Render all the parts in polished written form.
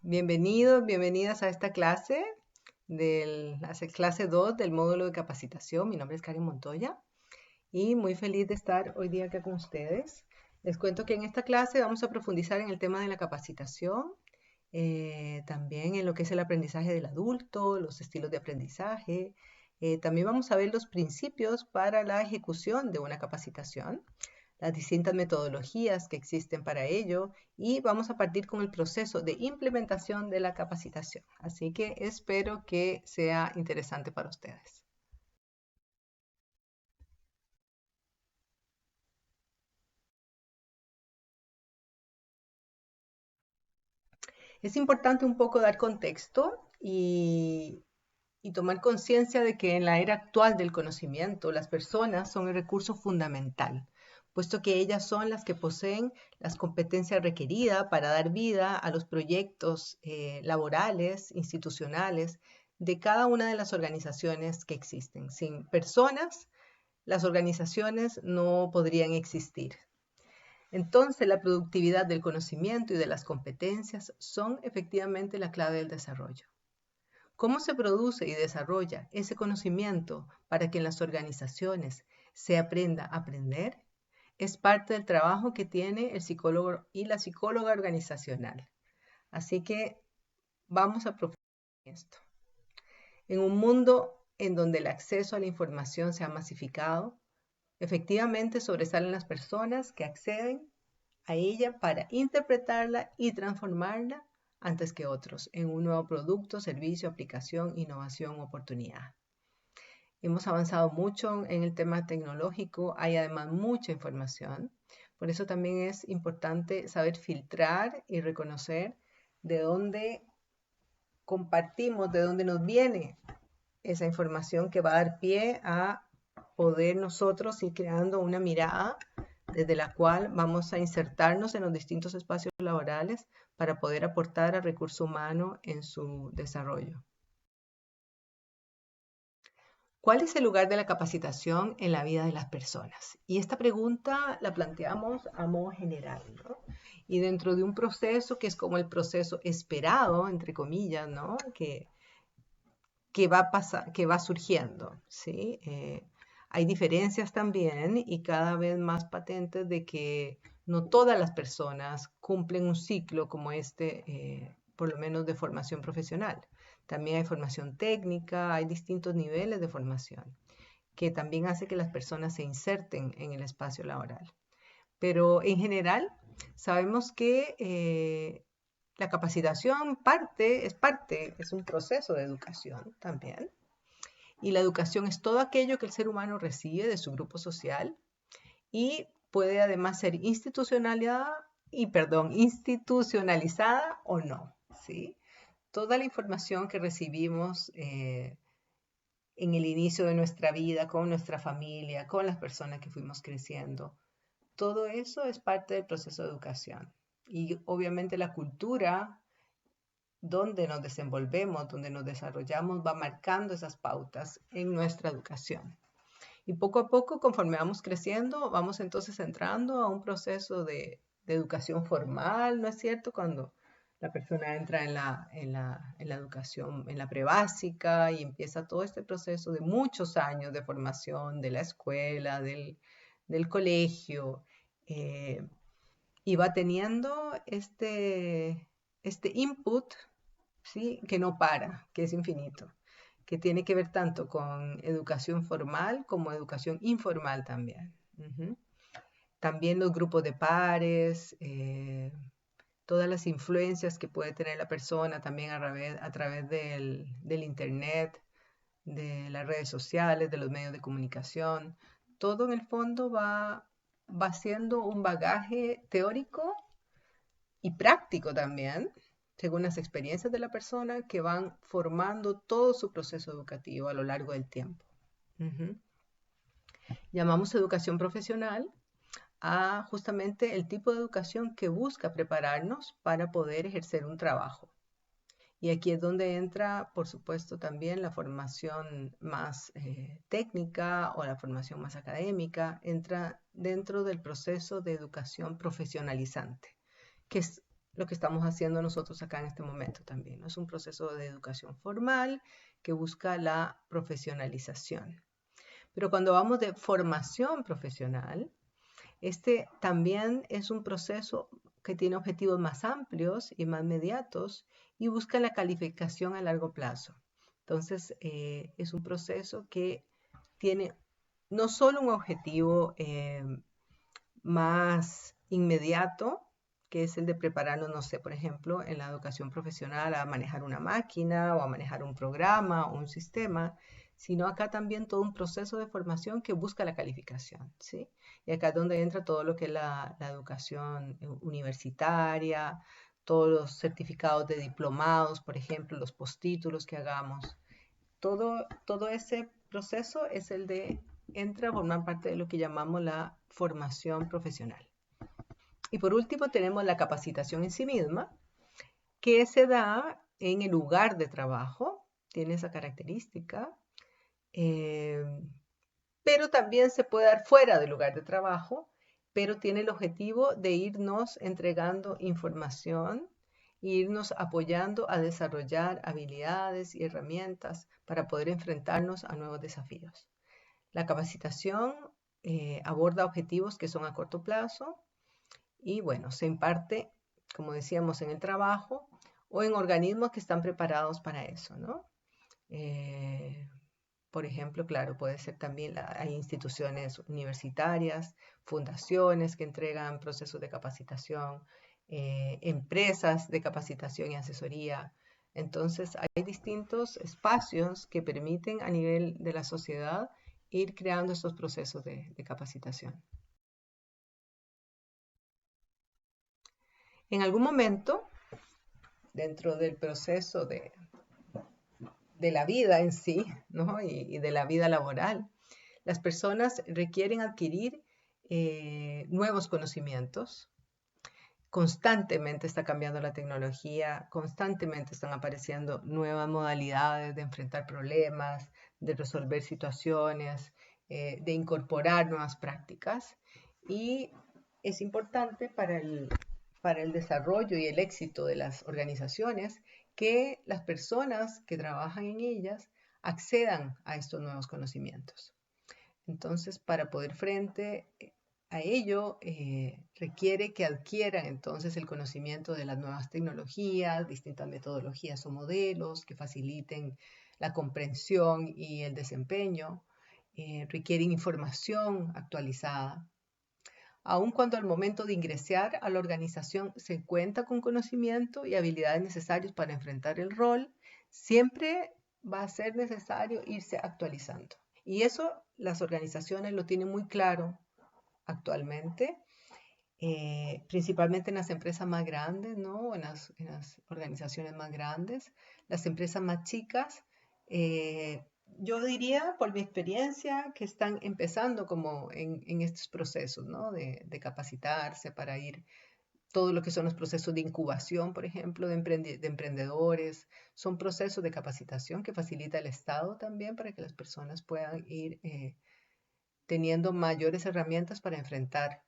Bienvenidos, bienvenidas a esta clase clase 2 del módulo de capacitación. Mi nombre es Karen Montoya y muy feliz de estar hoy día acá con ustedes. Les cuento que en esta clase vamos a profundizar en el tema de la capacitación, también en lo que es el aprendizaje del adulto, los estilos de aprendizaje. También vamos a ver los principios para la ejecución de una capacitación, las distintas metodologías que existen para ello y vamos a partir con el proceso de implementación de la capacitación. Así que espero que sea interesante para ustedes. Es importante un poco dar contexto y tomar conciencia de que en la era actual del conocimiento, las personas son el recurso fundamental, puesto que ellas son las que poseen las competencias requeridas para dar vida a los proyectos laborales, institucionales, de cada una de las organizaciones que existen. Sin personas, las organizaciones no podrían existir. Entonces, la productividad del conocimiento y de las competencias son efectivamente la clave del desarrollo. ¿Cómo se produce y desarrolla ese conocimiento para que en las organizaciones se aprenda a aprender? Es parte del trabajo que tiene el psicólogo y la psicóloga organizacional. Así que vamos a profundizar en esto. En un mundo en donde el acceso a la información se ha masificado, efectivamente sobresalen las personas que acceden a ella para interpretarla y transformarla antes que otros en un nuevo producto, servicio, aplicación, innovación, oportunidad. Hemos avanzado mucho en el tema tecnológico, hay además mucha información, por eso también es importante saber filtrar y reconocer de dónde compartimos, de dónde nos viene esa información que va a dar pie a poder nosotros ir creando una mirada desde la cual vamos a insertarnos en los distintos espacios laborales para poder aportar al recurso humano en su desarrollo. ¿Cuál es el lugar de la capacitación en la vida de las personas? Y esta pregunta la planteamos a modo general, ¿no? Y dentro de un proceso que es como el proceso esperado, entre comillas, ¿no? Que va surgiendo, ¿sí? Hay diferencias también y cada vez más patentes de que no todas las personas cumplen un ciclo como este, por lo menos de formación profesional. También hay formación técnica, hay distintos niveles de formación, que también hace que las personas se inserten en el espacio laboral. Pero en general, sabemos que la capacitación es un proceso de educación también. Y la educación es todo aquello que el ser humano recibe de su grupo social y puede además ser institucionalizada o no, ¿sí? Toda la información que recibimos en el inicio de nuestra vida, con nuestra familia, con las personas que fuimos creciendo, todo eso es parte del proceso de educación. Y obviamente la cultura donde nos desenvolvemos, donde nos desarrollamos, va marcando esas pautas en nuestra educación. Y poco a poco, conforme vamos creciendo, vamos entonces entrando a un proceso de educación formal, ¿no es cierto? Cuando la persona entra en la educación, en la prebásica y empieza todo este proceso de muchos años de formación de la escuela, del colegio, y va teniendo este input, ¿sí? Que no para, que es infinito, que tiene que ver tanto con educación formal como educación informal también. También los grupos de pares, todas las influencias que puede tener la persona también a través del Internet, de las redes sociales, de los medios de comunicación. Todo en el fondo va siendo un bagaje teórico y práctico también, según las experiencias de la persona, que van formando todo su proceso educativo a lo largo del tiempo. Uh-huh. Llamamos educación profesional a justamente el tipo de educación que busca prepararnos para poder ejercer un trabajo. Y aquí es donde entra, por supuesto, también la formación más técnica o la formación más académica, entra dentro del proceso de educación profesionalizante, que es lo que estamos haciendo nosotros acá en este momento también, ¿no? Es un proceso de educación formal que busca la profesionalización. Pero cuando vamos de formación profesional, este también es un proceso que tiene objetivos más amplios y más inmediatos y busca la calificación a largo plazo. Entonces, es un proceso que tiene no solo un objetivo más inmediato, que es el de prepararnos, no sé, por ejemplo, en la educación profesional a manejar una máquina o a manejar un programa o un sistema, sino acá también todo un proceso de formación que busca la calificación, ¿sí? Y acá es donde entra todo lo que es la educación universitaria, todos los certificados de diplomados, por ejemplo, los postítulos que hagamos. Todo ese proceso es el de entra a formar parte de lo que llamamos la formación profesional. Y por último tenemos la capacitación en sí misma, que se da en el lugar de trabajo, tiene esa característica, eh, pero también se puede dar fuera del lugar de trabajo, pero tiene el objetivo de irnos entregando información e irnos apoyando a desarrollar habilidades y herramientas para poder enfrentarnos a nuevos desafíos. La capacitación aborda objetivos que son a corto plazo y bueno, se imparte, como decíamos, en el trabajo o en organismos que están preparados para eso, ¿no? Eh, por ejemplo, claro, puede ser también, hay instituciones universitarias, fundaciones que entregan procesos de capacitación, empresas de capacitación y asesoría. Entonces, hay distintos espacios que permiten a nivel de la sociedad ir creando estos procesos de capacitación. En algún momento, dentro del proceso de la vida en sí, ¿no? y de la vida laboral, las personas requieren adquirir nuevos conocimientos. Constantemente está cambiando la tecnología, constantemente están apareciendo nuevas modalidades de enfrentar problemas, de resolver situaciones, de incorporar nuevas prácticas. Y es importante para el desarrollo y el éxito de las organizaciones que las personas que trabajan en ellas accedan a estos nuevos conocimientos. Entonces, para poder frente a ello, requiere que adquieran entonces el conocimiento de las nuevas tecnologías, distintas metodologías o modelos que faciliten la comprensión y el desempeño, requieren información actualizada. Aun cuando al momento de ingresar a la organización se cuenta con conocimiento y habilidades necesarios para enfrentar el rol, siempre va a ser necesario irse actualizando. Y eso las organizaciones lo tienen muy claro actualmente, principalmente en las empresas más grandes, ¿no? En las organizaciones más grandes. Las empresas más chicas, yo diría, por mi experiencia, que están empezando como en estos procesos, ¿no? De capacitarse para ir todo lo que son los procesos de incubación, por ejemplo, de emprendedores, son procesos de capacitación que facilita el Estado también para que las personas puedan ir teniendo mayores herramientas para enfrentar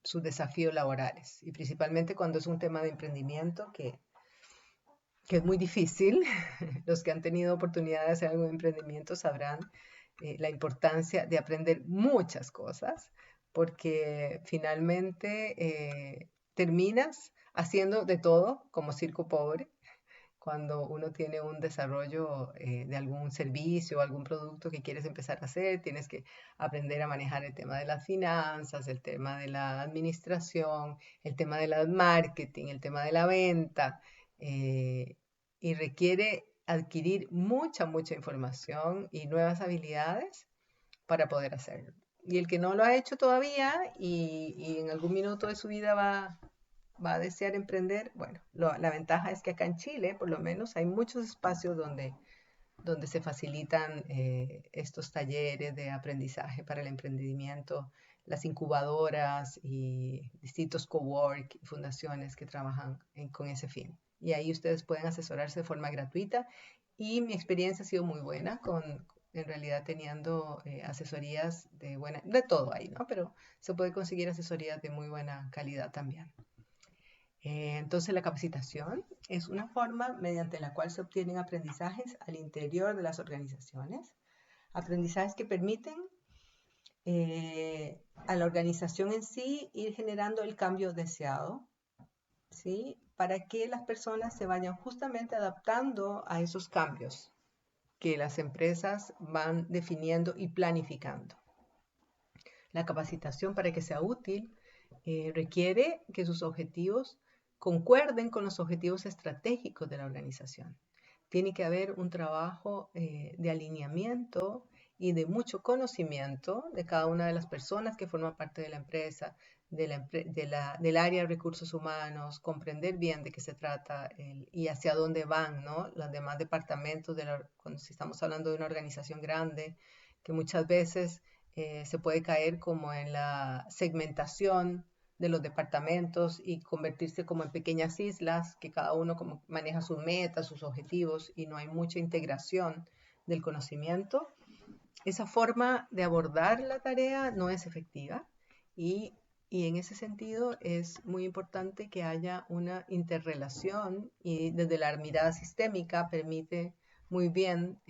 sus desafíos laborales. Y principalmente cuando es un tema de emprendimiento que es muy difícil. Los que han tenido oportunidad de hacer algún emprendimiento sabrán la importancia de aprender muchas cosas, porque finalmente terminas haciendo de todo como circo pobre cuando uno tiene un desarrollo de algún servicio o algún producto que quieres empezar a hacer, tienes que aprender a manejar el tema de las finanzas, el tema de la administración, el tema del marketing, el tema de la venta, eh, y requiere adquirir mucha información y nuevas habilidades para poder hacerlo. Y el que no lo ha hecho todavía y en algún minuto de su vida va a desear emprender, bueno, la ventaja es que acá en Chile, por lo menos, hay muchos espacios donde se facilitan estos talleres de aprendizaje para el emprendimiento, las incubadoras y distintos cowork y fundaciones que trabajan con ese fin. Y ahí ustedes pueden asesorarse de forma gratuita y mi experiencia ha sido muy buena en realidad teniendo asesorías de todo ahí, ¿no? Pero se puede conseguir asesorías de muy buena calidad también. Entonces, la capacitación es una forma mediante la cual se obtienen aprendizajes al interior de las organizaciones, aprendizajes que permiten a la organización en sí ir generando el cambio deseado, ¿sí? Para que las personas se vayan justamente adaptando a esos cambios que las empresas van definiendo y planificando. La capacitación, para que sea útil, requiere que sus objetivos concuerden con los objetivos estratégicos de la organización. Tiene que haber un trabajo de alineamiento y de mucho conocimiento de cada una de las personas que forman parte de la empresa, del área de recursos humanos, comprender bien de qué se trata y hacia dónde van, ¿no? Los demás departamentos, cuando estamos hablando de una organización grande, que muchas veces se puede caer como en la segmentación de los departamentos y convertirse como en pequeñas islas, que cada uno como maneja sus metas, sus objetivos y no hay mucha integración del conocimiento. Esa forma de abordar la tarea no es efectiva y en ese sentido es muy importante que haya una interrelación y desde la mirada sistémica permite muy bien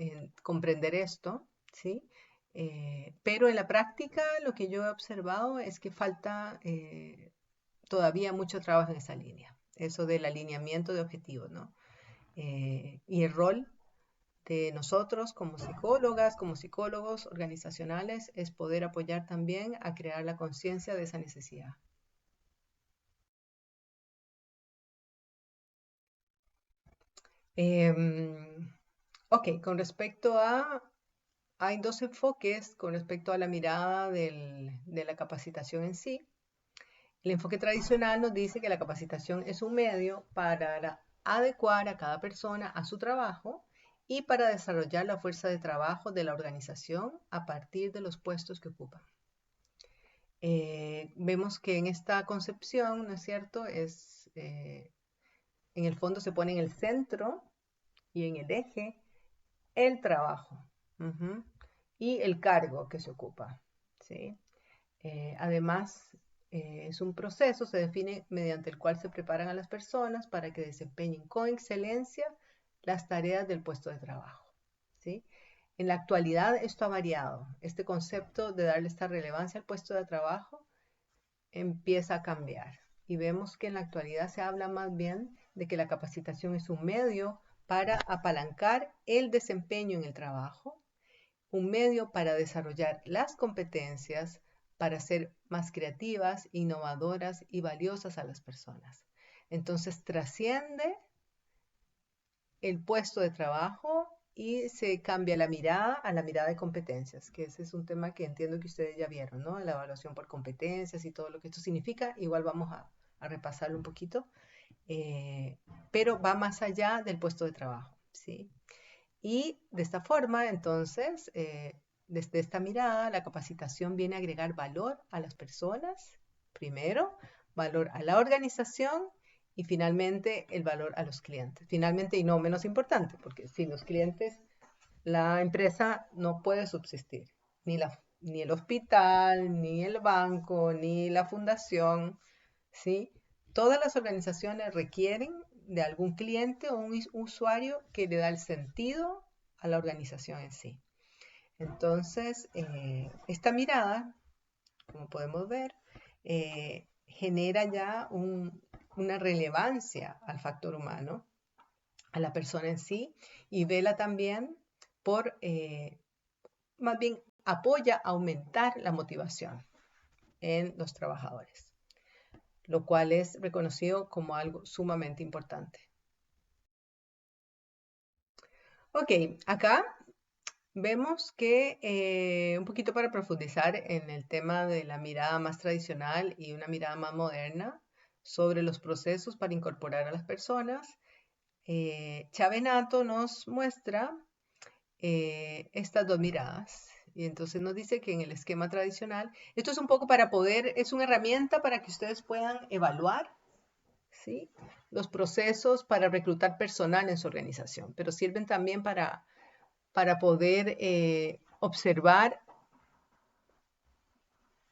comprender esto, ¿sí? Pero en la práctica lo que yo he observado es que falta todavía mucho trabajo en esa línea, eso del alineamiento de objetivos, ¿no? Y el rol de nosotros como psicólogas, como psicólogos organizacionales, es poder apoyar también a crear la conciencia de esa necesidad. Ok, con respecto a, hay dos enfoques con respecto a la mirada de la capacitación en sí. El enfoque tradicional nos dice que la capacitación es un medio para adecuar a cada persona a su trabajo y para desarrollar la fuerza de trabajo de la organización a partir de los puestos que ocupan. Vemos que en esta concepción, ¿no es cierto?, en el fondo se pone en el centro y en el eje el trabajo y el cargo que se ocupa, ¿sí? Además, es un proceso, se define mediante el cual se preparan a las personas para que desempeñen con excelencia las tareas del puesto de trabajo, ¿sí? En la actualidad esto ha variado. Este concepto de darle esta relevancia al puesto de trabajo empieza a cambiar. Y vemos que en la actualidad se habla más bien de que la capacitación es un medio para apalancar el desempeño en el trabajo, un medio para desarrollar las competencias, para ser más creativas, innovadoras y valiosas a las personas. Entonces trasciende el puesto de trabajo y se cambia la mirada a la mirada de competencias, que ese es un tema que entiendo que ustedes ya vieron, ¿no? La evaluación por competencias y todo lo que esto significa. Igual vamos a repasarlo un poquito, pero va más allá del puesto de trabajo, ¿sí? Y de esta forma, entonces, desde esta mirada, la capacitación viene a agregar valor a las personas, primero, valor a la organización y finalmente el valor a los clientes. Finalmente y no menos importante, porque sin los clientes la empresa no puede subsistir, ni el hospital, ni el banco, ni la fundación, ¿sí? Todas las organizaciones requieren de algún cliente o un usuario que le da el sentido a la organización en sí. Entonces, esta mirada, como podemos ver, genera ya una relevancia al factor humano, a la persona en sí, y vela también por, más bien, apoya a aumentar la motivación en los trabajadores, lo cual es reconocido como algo sumamente importante. Ok, acá vemos que un poquito para profundizar en el tema de la mirada más tradicional y una mirada más moderna sobre los procesos para incorporar a las personas, Chavenato nos muestra estas dos miradas. Y entonces nos dice que en el esquema tradicional, esto es un poco para poder, es una herramienta para que ustedes puedan evaluar, ¿sí?, los procesos para reclutar personal en su organización, pero sirven también para poder observar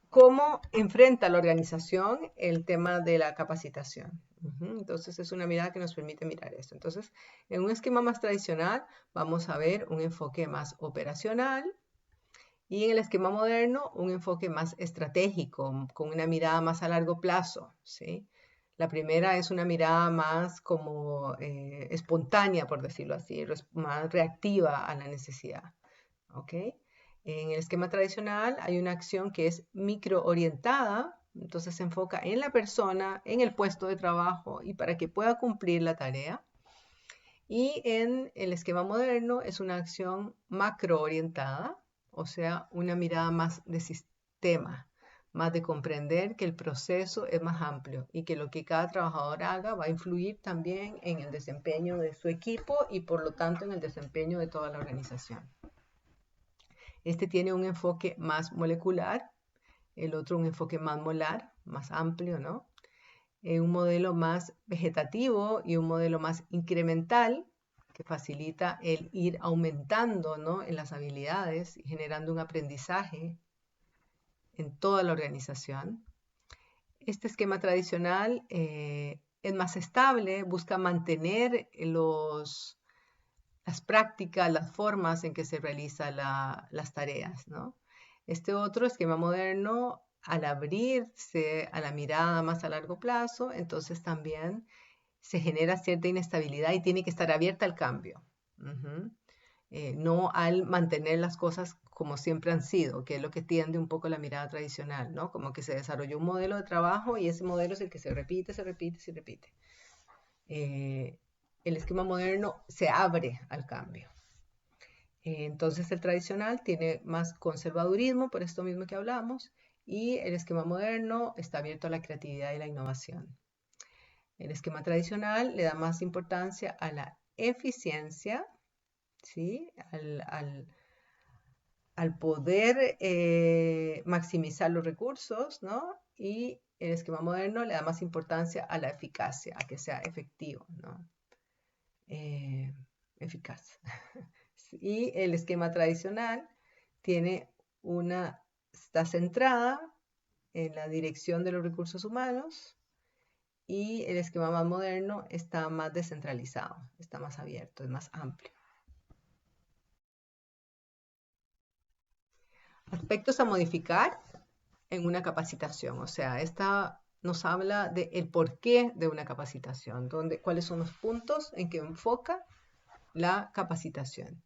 cómo enfrenta la organización el tema de la capacitación. Entonces es una mirada que nos permite mirar esto. Entonces, en un esquema más tradicional vamos a ver un enfoque más operacional y en el esquema moderno un enfoque más estratégico, con una mirada más a largo plazo, ¿sí? La primera es una mirada más como espontánea, por decirlo así, más reactiva a la necesidad, ¿ok? En el esquema tradicional hay una acción que es microorientada, entonces se enfoca en la persona, en el puesto de trabajo y para que pueda cumplir la tarea. Y en el esquema moderno es una acción macroorientada, o sea, una mirada más de sistema, más de comprender que el proceso es más amplio y que lo que cada trabajador haga va a influir también en el desempeño de su equipo y por lo tanto en el desempeño de toda la organización. Este tiene un enfoque más molecular, el otro un enfoque más molar, más amplio, ¿no? Un modelo más vegetativo y un modelo más incremental que facilita el ir aumentando, ¿no?, en las habilidades y generando un aprendizaje en toda la organización. Este esquema tradicional es más estable, busca mantener las prácticas, las formas en que se realizan las tareas, ¿no? Este otro esquema moderno, al abrirse a la mirada más a largo plazo, entonces también se genera cierta inestabilidad y tiene que estar abierta al cambio. No al mantener las cosas como siempre han sido, que es lo que tiende un poco la mirada tradicional, ¿no? Como que se desarrolló un modelo de trabajo y ese modelo es el que se repite, se repite, se repite. El esquema moderno se abre al cambio. Entonces el tradicional tiene más conservadurismo, por esto mismo que hablamos, y el esquema moderno está abierto a la creatividad y la innovación. El esquema tradicional le da más importancia a la eficiencia, ¿sí? Al poder maximizar los recursos, ¿no? Y el esquema moderno le da más importancia a la eficacia, a que sea efectivo, ¿no? Eficaz. Y el esquema tradicional está centrada en la dirección de los recursos humanos y el esquema más moderno está más descentralizado, está más abierto, es más amplio. Aspectos a modificar en una capacitación, o sea, esta nos habla del porqué de una capacitación, cuáles son los puntos en que enfoca la capacitación.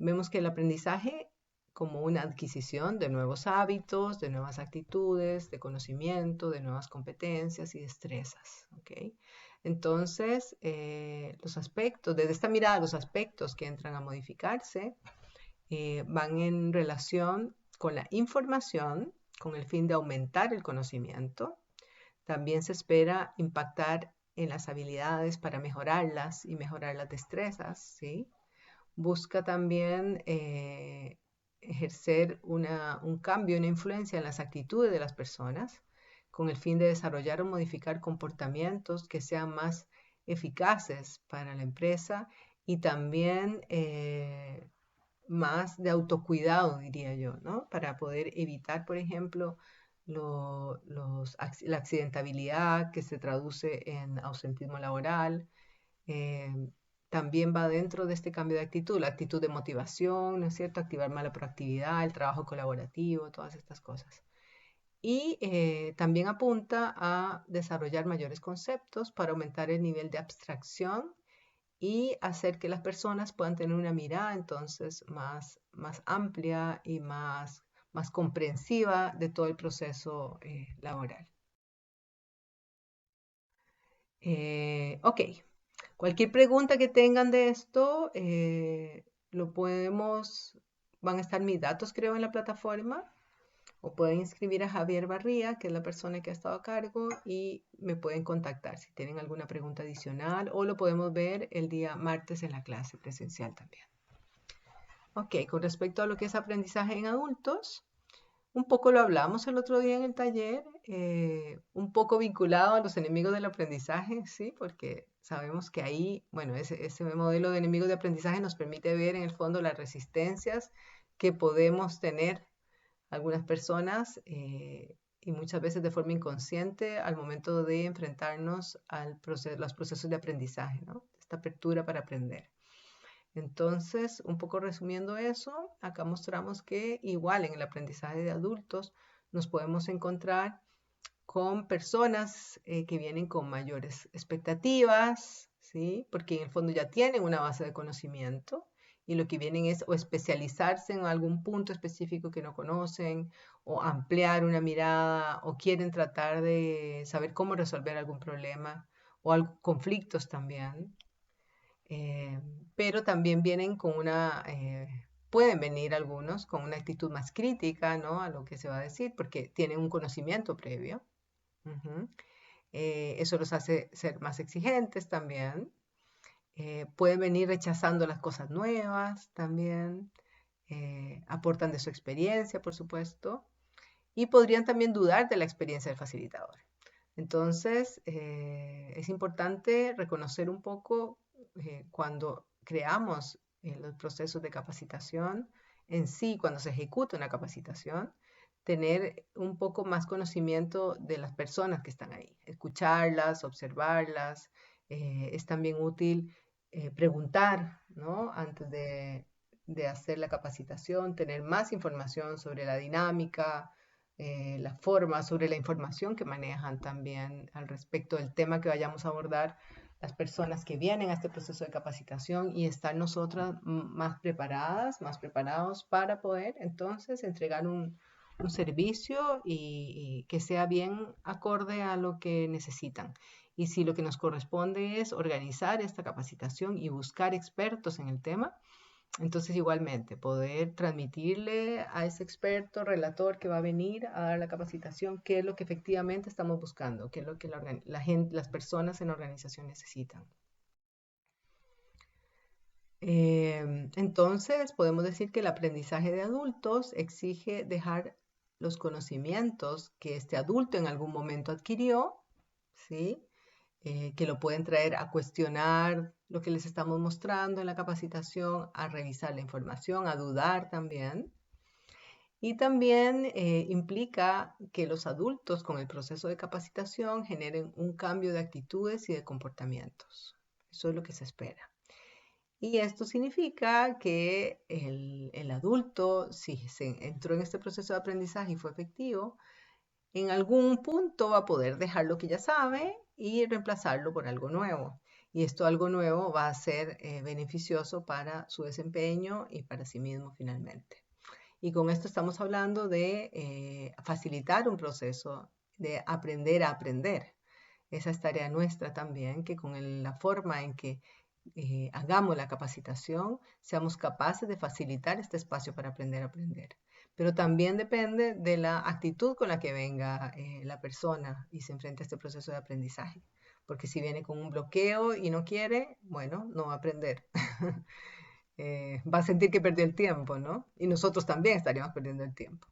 Vemos que el aprendizaje como una adquisición de nuevos hábitos, de nuevas actitudes, de conocimiento, de nuevas competencias y destrezas. ¿Okay? Entonces, desde esta mirada, los aspectos que entran a modificarse van en relación con la información, con el fin de aumentar el conocimiento. También se espera impactar en las habilidades para mejorarlas y mejorar las destrezas, ¿sí? Busca también ejercer un cambio, una influencia en las actitudes de las personas, con el fin de desarrollar o modificar comportamientos que sean más eficaces para la empresa y también más de autocuidado, diría yo, ¿no? Para poder evitar, por ejemplo, la accidentabilidad que se traduce en ausentismo laboral. También va dentro de este cambio de actitud, la actitud de motivación, ¿no es cierto? Activar más la proactividad, el trabajo colaborativo, todas estas cosas. Y también apunta a desarrollar mayores conceptos para aumentar el nivel de abstracción y hacer que las personas puedan tener una mirada entonces más amplia y más comprensiva de todo el proceso laboral. Ok, cualquier pregunta que tengan de esto, van a estar mis datos creo en la plataforma, o pueden inscribir a Javier Barría, que es la persona que ha estado a cargo, y me pueden contactar si tienen alguna pregunta adicional, o lo podemos ver el día martes en la clase presencial también. Ok, con respecto a lo que es aprendizaje en adultos, un poco lo hablamos el otro día en el taller, un poco vinculado a los enemigos del aprendizaje, ¿sí? Porque sabemos que ahí, bueno, ese modelo de enemigos de aprendizaje nos permite ver en el fondo las resistencias que podemos tener algunas personas y muchas veces de forma inconsciente al momento de enfrentarnos a los procesos de aprendizaje, ¿no? Esta apertura para aprender. Entonces, un poco resumiendo eso, acá mostramos que igual en el aprendizaje de adultos nos podemos encontrar con personas que vienen con mayores expectativas, ¿sí? Porque en el fondo ya tienen una base de conocimiento y lo que vienen es o especializarse en algún punto específico que no conocen, o ampliar una mirada, o quieren tratar de saber cómo resolver algún problema, o conflictos también. Pero también vienen con pueden venir algunos con una actitud más crítica, ¿no? A lo que se va a decir, porque tienen un conocimiento previo. Eso los hace ser más exigentes también. Pueden venir rechazando las cosas nuevas también. Aportan de su experiencia, por supuesto. Y podrían también dudar de la experiencia del facilitador. Entonces, es importante reconocer un poco cuando creamos los procesos de capacitación en sí, cuando se ejecuta una capacitación, tener un poco más conocimiento de las personas que están ahí, escucharlas, observarlas. Es también útil preguntar, ¿no? Antes de hacer la capacitación, tener más información sobre la dinámica, la forma, sobre la información que manejan también al respecto del tema que vayamos a abordar las personas que vienen a este proceso de capacitación, y estar nosotras más preparadas, más preparados para poder entonces entregar un servicio y que sea bien acorde a lo que necesitan. Y si lo que nos corresponde es organizar esta capacitación y buscar expertos en el tema, entonces igualmente poder transmitirle a ese experto, relator que va a venir a dar la capacitación, qué es lo que efectivamente estamos buscando, qué es lo que las personas en la organización necesitan. Entonces, podemos decir que el aprendizaje de adultos exige dejar los conocimientos que este adulto en algún momento adquirió, ¿sí? Que lo pueden traer a cuestionar lo que les estamos mostrando en la capacitación, a revisar la información, a dudar también. Y también implica que los adultos con el proceso de capacitación generen un cambio de actitudes y de comportamientos. Eso es lo que se espera. Y esto significa que el adulto, si se entró en este proceso de aprendizaje y fue efectivo, en algún punto va a poder dejar lo que ya sabe y reemplazarlo por algo nuevo. Y esto algo nuevo va a ser beneficioso para su desempeño y para sí mismo finalmente. Y con esto estamos hablando de facilitar un proceso de aprender a aprender. Esa es tarea nuestra también, que con la forma en que hagamos la capacitación, seamos capaces de facilitar este espacio para aprender a aprender. Pero también depende de la actitud con la que venga la persona y se enfrenta a este proceso de aprendizaje. Porque si viene con un bloqueo y no quiere, bueno, no va a aprender. Va a sentir que perdió el tiempo, ¿no? Y nosotros también estaríamos perdiendo el tiempo.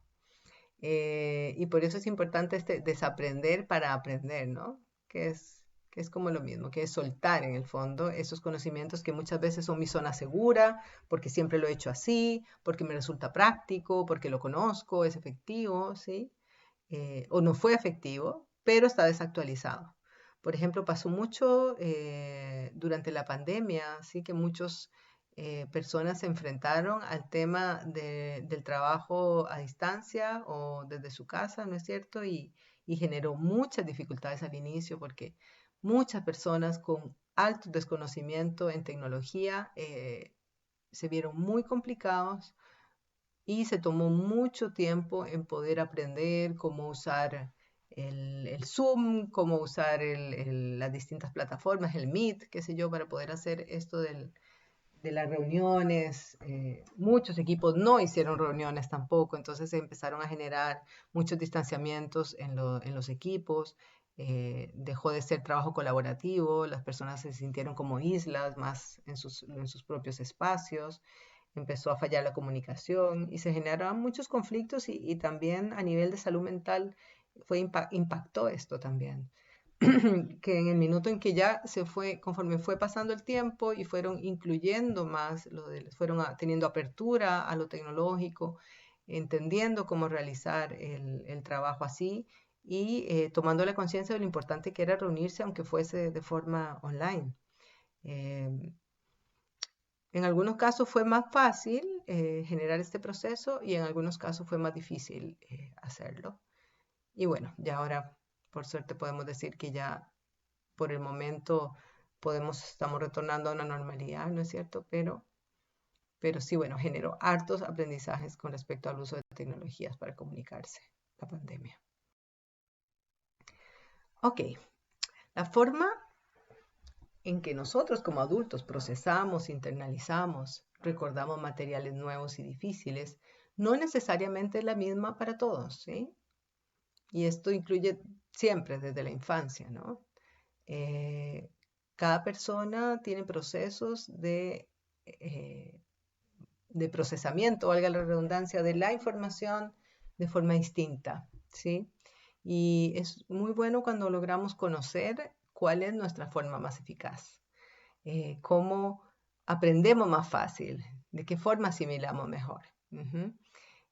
Y por eso es importante este desaprender para aprender, ¿no? Que es como lo mismo, que es soltar en el fondo esos conocimientos que muchas veces son mi zona segura, porque siempre lo he hecho así, porque me resulta práctico, porque lo conozco, es efectivo, ¿sí? O no fue efectivo, pero está desactualizado. Por ejemplo, pasó mucho durante la pandemia, ¿sí? Que muchas personas se enfrentaron al tema del trabajo a distancia o desde su casa, ¿no es cierto? Y generó muchas dificultades al inicio porque muchas personas con alto desconocimiento en tecnología se vieron muy complicados y se tomó mucho tiempo en poder aprender cómo usar el Zoom, cómo usar las distintas plataformas, el Meet, qué sé yo, para poder hacer esto de las reuniones. Muchos equipos no hicieron reuniones tampoco, entonces se empezaron a generar muchos distanciamientos en los equipos. Dejó de ser trabajo colaborativo, las personas se sintieron como islas más en sus propios espacios, empezó a fallar la comunicación y se generaron muchos conflictos y también a nivel de salud mental impactó esto también. Que en el minuto en que ya conforme fue pasando el tiempo y fueron incluyendo más, fueron teniendo apertura a lo tecnológico, entendiendo cómo realizar el trabajo así y tomando la conciencia de lo importante que era reunirse aunque fuese de forma online. En algunos casos fue más fácil generar este proceso y en algunos casos fue más difícil hacerlo. Y bueno, ya ahora por suerte podemos decir que ya por el momento estamos retornando a una normalidad, ¿no es cierto? Pero sí, bueno, generó hartos aprendizajes con respecto al uso de tecnologías para comunicarse, la pandemia. Ok, la forma en que nosotros como adultos procesamos, internalizamos, recordamos materiales nuevos y difíciles, no necesariamente es la misma para todos, ¿sí? Y esto incluye siempre desde la infancia, ¿no? Cada persona tiene procesos de procesamiento, valga la redundancia, de la información de forma distinta, ¿sí? Y es muy bueno cuando logramos conocer cuál es nuestra forma más eficaz, cómo aprendemos más fácil, de qué forma asimilamos mejor.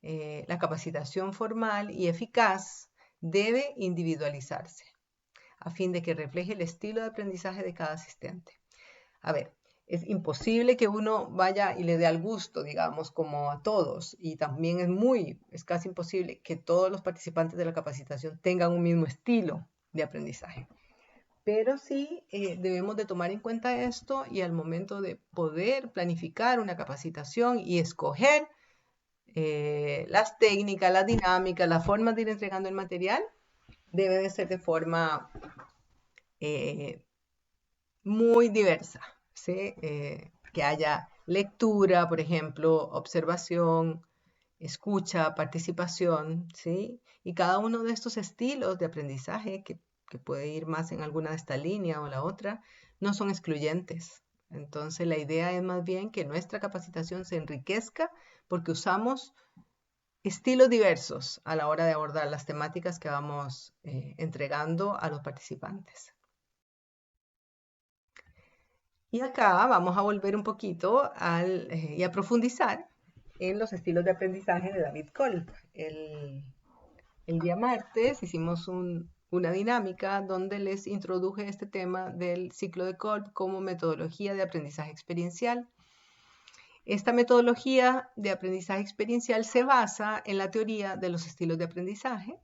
La capacitación formal y eficaz debe individualizarse a fin de que refleje el estilo de aprendizaje de cada asistente. A ver, es imposible que uno vaya y le dé al gusto, digamos, como a todos, y también es casi imposible que todos los participantes de la capacitación tengan un mismo estilo de aprendizaje. Pero sí debemos de tomar en cuenta esto y al momento de poder planificar una capacitación y escoger las técnicas, las dinámicas, las formas de ir entregando el material, debe de ser de forma muy diversa, ¿sí? Que haya lectura, por ejemplo, observación, escucha, participación, ¿sí? Y cada uno de estos estilos de aprendizaje, que puede ir más en alguna de esta línea o la otra, no son excluyentes. Entonces, la idea es más bien que nuestra capacitación se enriquezca porque usamos estilos diversos a la hora de abordar las temáticas que vamos entregando a los participantes. Y acá vamos a volver un poquito y a profundizar en los estilos de aprendizaje de David Kolb. El día martes hicimos una dinámica donde les introduje este tema del ciclo de Kolb como metodología de aprendizaje experiencial. Esta metodología de aprendizaje experiencial se basa en la teoría de los estilos de aprendizaje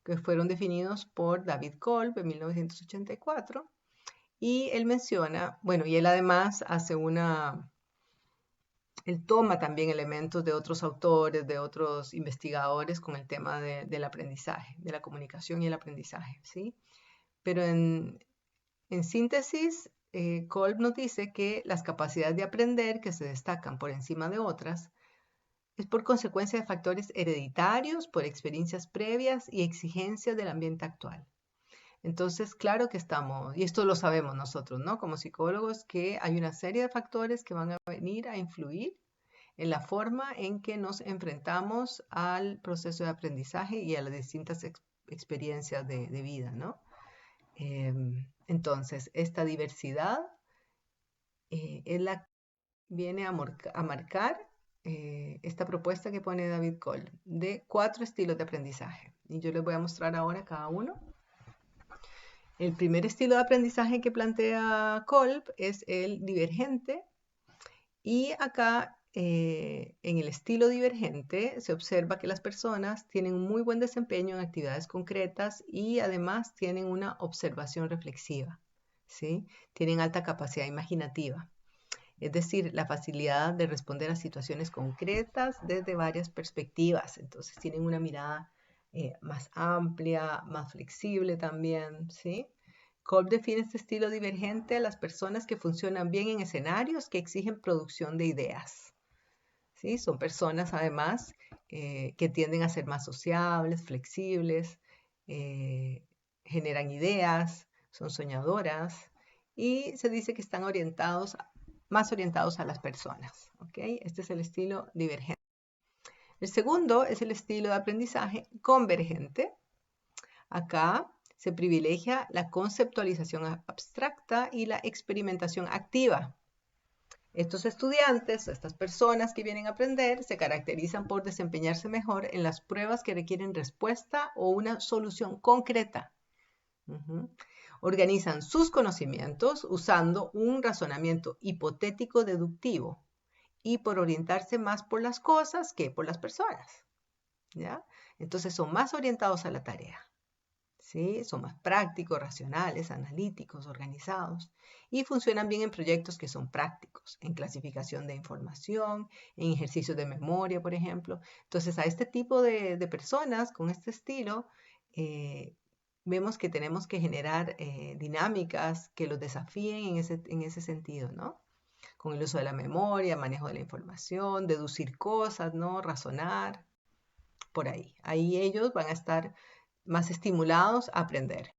que fueron definidos por David Kolb en 1984. Y él menciona, bueno, y él además él toma también elementos de otros autores, de otros investigadores con el tema del aprendizaje, de la comunicación y el aprendizaje, ¿sí? Pero en síntesis, Kolb nos dice que las capacidades de aprender que se destacan por encima de otras es por consecuencia de factores hereditarios, por experiencias previas y exigencias del ambiente actual. Entonces, claro que estamos, y esto lo sabemos nosotros, ¿no? Como psicólogos, que hay una serie de factores que van a venir a influir en la forma en que nos enfrentamos al proceso de aprendizaje y a las distintas experiencias de vida, ¿no? Entonces, esta diversidad es la que viene a marcar esta propuesta que pone David Kolb de 4 estilos de aprendizaje. Y yo les voy a mostrar ahora cada uno. El primer estilo de aprendizaje que plantea Kolb es el divergente y acá en el estilo divergente se observa que las personas tienen un muy buen desempeño en actividades concretas y además tienen una observación reflexiva, ¿sí? Tienen alta capacidad imaginativa, es decir, la facilidad de responder a situaciones concretas desde varias perspectivas, entonces tienen una mirada más amplia, más flexible también, ¿sí? Kolb define este estilo divergente a las personas que funcionan bien en escenarios que exigen producción de ideas, ¿sí? Son personas además que tienden a ser más sociables, flexibles, generan ideas, son soñadoras y se dice que están más orientados a las personas, ¿ok? Este es el estilo divergente. El segundo es el estilo de aprendizaje convergente. Acá se privilegia la conceptualización abstracta y la experimentación activa. Estos estudiantes, estas personas que vienen a aprender, se caracterizan por desempeñarse mejor en las pruebas que requieren respuesta o una solución concreta. Organizan sus conocimientos usando un razonamiento hipotético deductivo y por orientarse más por las cosas que por las personas, ¿ya? Entonces son más orientados a la tarea. ¿Sí? Son más prácticos, racionales, analíticos, organizados y funcionan bien en proyectos que son prácticos, en clasificación de información, en ejercicios de memoria, por ejemplo. Entonces, a este tipo de personas con este estilo, vemos que tenemos que generar dinámicas que los desafíen en ese sentido, ¿no? Con el uso de la memoria, manejo de la información, deducir cosas, ¿no? Razonar, por ahí. Ahí ellos van a estar más estimulados a aprender.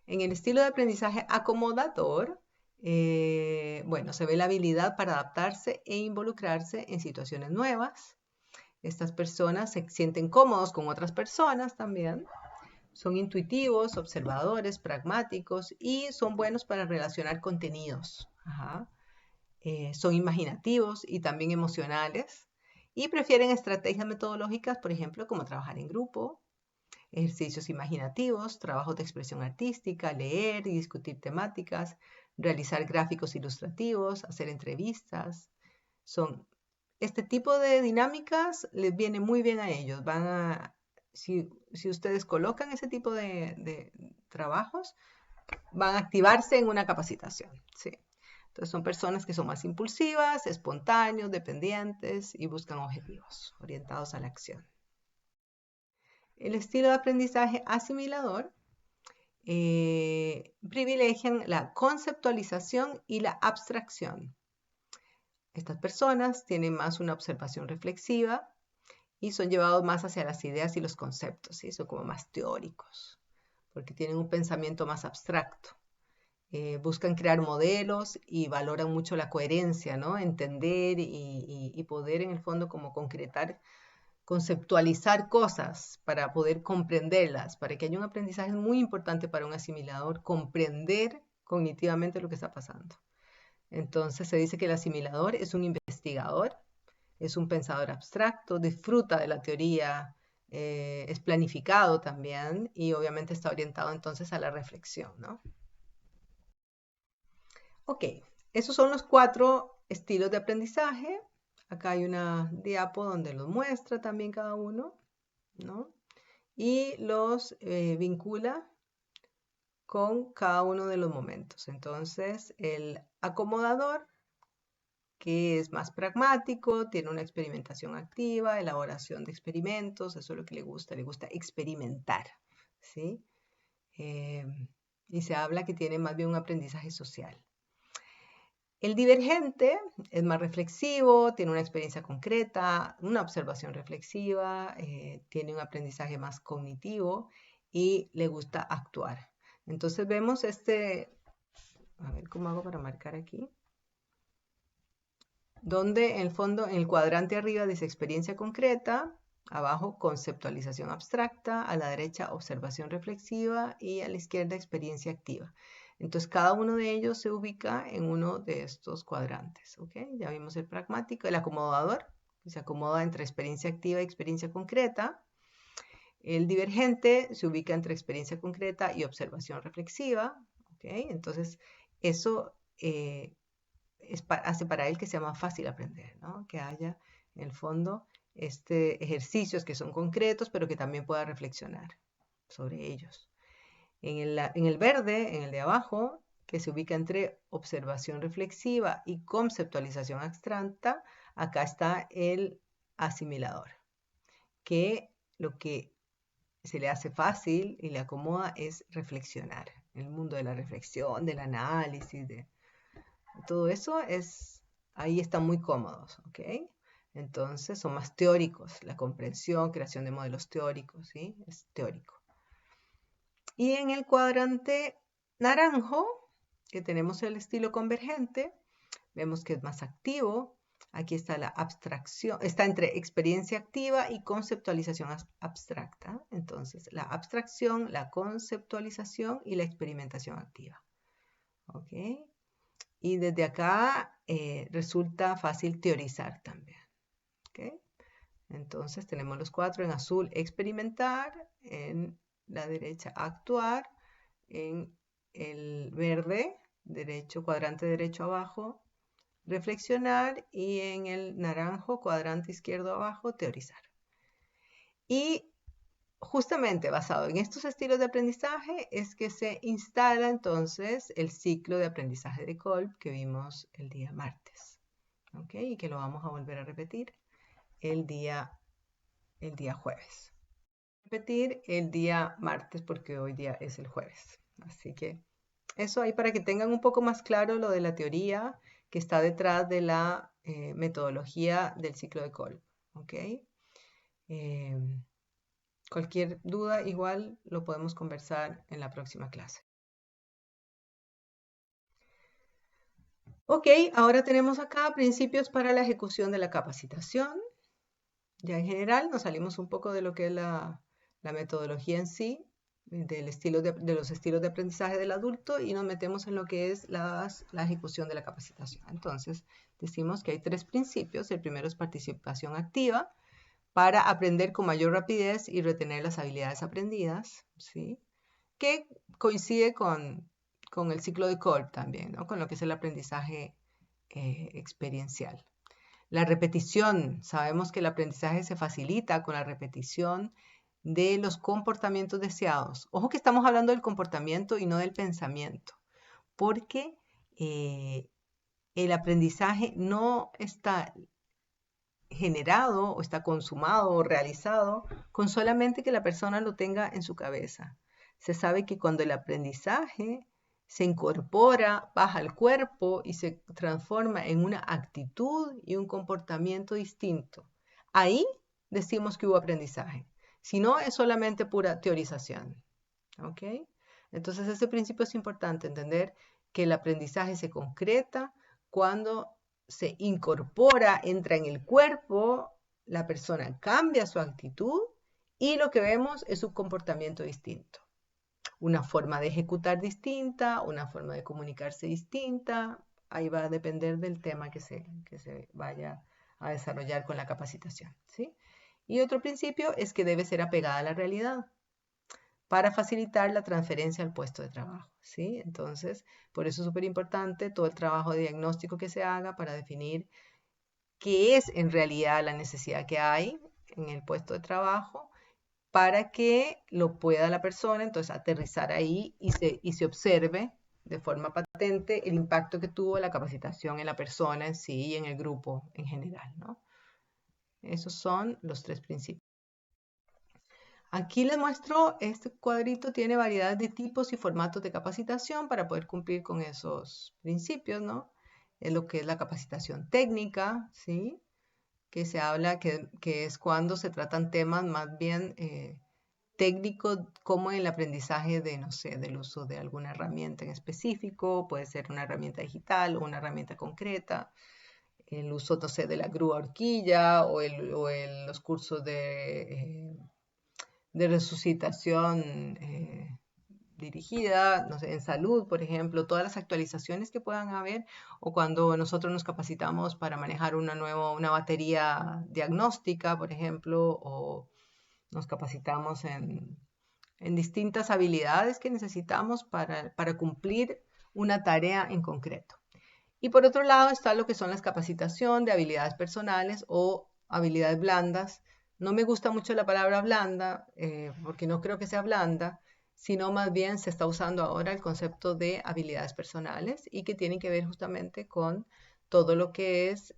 En el estilo de aprendizaje acomodador, bueno, se ve la habilidad para adaptarse e involucrarse en situaciones nuevas. Estas personas se sienten cómodos con otras personas también. Son intuitivos, observadores, pragmáticos y son buenos para relacionar contenidos. Son imaginativos y también emocionales y prefieren estrategias metodológicas, por ejemplo, como trabajar en grupo, ejercicios imaginativos, trabajos de expresión artística, leer y discutir temáticas, realizar gráficos ilustrativos, hacer entrevistas. Este tipo de dinámicas les viene muy bien a ellos. Si ustedes colocan ese tipo de trabajos, van a activarse en una capacitación. ¿Sí? Entonces son personas que son más impulsivas, espontáneos, dependientes y buscan objetivos orientados a la acción. El estilo de aprendizaje asimilador privilegian la conceptualización y la abstracción. Estas personas tienen más una observación reflexiva y son llevados más hacia las ideas y los conceptos, ¿sí? Son como más teóricos, porque tienen un pensamiento más abstracto. Buscan crear modelos y valoran mucho la coherencia, ¿no? Entender y poder en el fondo como concretar, conceptualizar cosas para poder comprenderlas. Para que haya un aprendizaje es muy importante para un asimilador comprender cognitivamente lo que está pasando. Entonces se dice que el asimilador es un investigador, es un pensador abstracto, disfruta de la teoría, es planificado también y obviamente está orientado entonces a la reflexión, ¿no? Ok, esos son los 4 estilos de aprendizaje. Acá hay una diapo donde los muestra también cada uno, ¿no? Y los vincula con cada uno de los momentos. Entonces, el acomodador, que es más pragmático, tiene una experimentación activa, elaboración de experimentos, eso es lo que le gusta experimentar, ¿sí? Y se habla que tiene más bien un aprendizaje social. El divergente es más reflexivo, tiene una experiencia concreta, una observación reflexiva, tiene un aprendizaje más cognitivo y le gusta actuar. Entonces vemos a ver cómo hago para marcar aquí, donde en el fondo, en el cuadrante arriba dice experiencia concreta, abajo conceptualización abstracta, a la derecha observación reflexiva y a la izquierda experiencia activa. Entonces, cada uno de ellos se ubica en uno de estos cuadrantes, ¿ok? Ya vimos el pragmático, el acomodador, que se acomoda entre experiencia activa y experiencia concreta. El divergente se ubica entre experiencia concreta y observación reflexiva, ¿ok? Entonces, eso hace para él que sea más fácil aprender, ¿no? Que haya, en el fondo, ejercicios que son concretos, pero que también pueda reflexionar sobre ellos. En el verde, en el de abajo, que se ubica entre observación reflexiva y conceptualización abstracta, acá está el asimilador, que lo que se le hace fácil y le acomoda es reflexionar. El mundo de la reflexión, del análisis, de todo eso ahí están muy cómodos, ¿ok? Entonces son más teóricos, la comprensión, creación de modelos teóricos, ¿sí? Es teórico. Y en el cuadrante naranjo, que tenemos el estilo convergente, vemos que es más activo. Aquí está la abstracción, está entre experiencia activa y conceptualización abstracta. Entonces, la abstracción, la conceptualización y la experimentación activa. ¿Ok? Y desde acá resulta fácil teorizar también. ¿Okay? Entonces tenemos los 4 en azul: experimentar, en la derecha actuar, en el verde, cuadrante derecho abajo, reflexionar, y en el naranjo, cuadrante izquierdo abajo, teorizar. Y justamente basado en estos estilos de aprendizaje es que se instala entonces el ciclo de aprendizaje de Kolb que vimos el día martes. ¿Ok? Y que lo vamos a volver a repetir el día jueves. Repetir el día martes porque hoy día es el jueves. Así que eso ahí para que tengan un poco más claro lo de la teoría que está detrás de la metodología del ciclo de Kolb. ¿Ok? Cualquier duda igual lo podemos conversar en la próxima clase. Ok, ahora tenemos acá principios para la ejecución de la capacitación. Ya en general nos salimos un poco de lo que es la metodología en sí, de los estilos de aprendizaje del adulto, y nos metemos en lo que es la ejecución de la capacitación. Entonces, decimos que hay 3 principios. El primero es participación activa, para aprender con mayor rapidez y retener las habilidades aprendidas, ¿sí? Que coincide con el ciclo de Kolb también, ¿no? Con lo que es el aprendizaje experiencial. La repetición, sabemos que el aprendizaje se facilita con la repetición de los comportamientos deseados. Ojo que estamos hablando del comportamiento y no del pensamiento, porque el aprendizaje no está generado o está consumado o realizado con solamente que la persona lo tenga en su cabeza. Se sabe que cuando el aprendizaje se incorpora, baja al cuerpo y se transforma en una actitud y un comportamiento distinto, ahí decimos que hubo aprendizaje. Si no, es solamente pura teorización. ¿Ok? Entonces, ese principio es importante, entender que el aprendizaje se concreta cuando se incorpora, entra en el cuerpo, la persona cambia su actitud y lo que vemos es un comportamiento distinto. Una forma de ejecutar distinta, una forma de comunicarse distinta. Ahí va a depender del tema que se vaya a desarrollar con la capacitación, ¿sí? Y otro principio es que debe ser apegada a la realidad para facilitar la transferencia al puesto de trabajo, ¿sí? Entonces, por eso es súper importante todo el trabajo de diagnóstico que se haga para definir qué es en realidad la necesidad que hay en el puesto de trabajo, para que lo pueda la persona entonces aterrizar ahí y se observe de forma patente el impacto que tuvo la capacitación en la persona en sí y en el grupo en general, ¿no? Esos son los 3 principios. Aquí les muestro, este cuadrito tiene variedad de tipos y formatos de capacitación para poder cumplir con esos principios, ¿no? Es lo que es la capacitación técnica, ¿sí? Que se habla que es cuando se tratan temas más bien técnicos, como el aprendizaje de, no sé, del uso de alguna herramienta en específico, puede ser una herramienta digital o una herramienta concreta, el uso, no sé, de la grúa horquilla o los cursos de resucitación dirigida, no sé, en salud, por ejemplo, todas las actualizaciones que puedan haber, o cuando nosotros nos capacitamos para manejar una batería diagnóstica, por ejemplo, o nos capacitamos en distintas habilidades que necesitamos para cumplir una tarea en concreto. Y por otro lado está lo que son las capacitación de habilidades personales o habilidades blandas. No me gusta mucho la palabra blanda porque no creo que sea blanda, sino más bien se está usando ahora el concepto de habilidades personales y que tienen que ver justamente con todo lo que es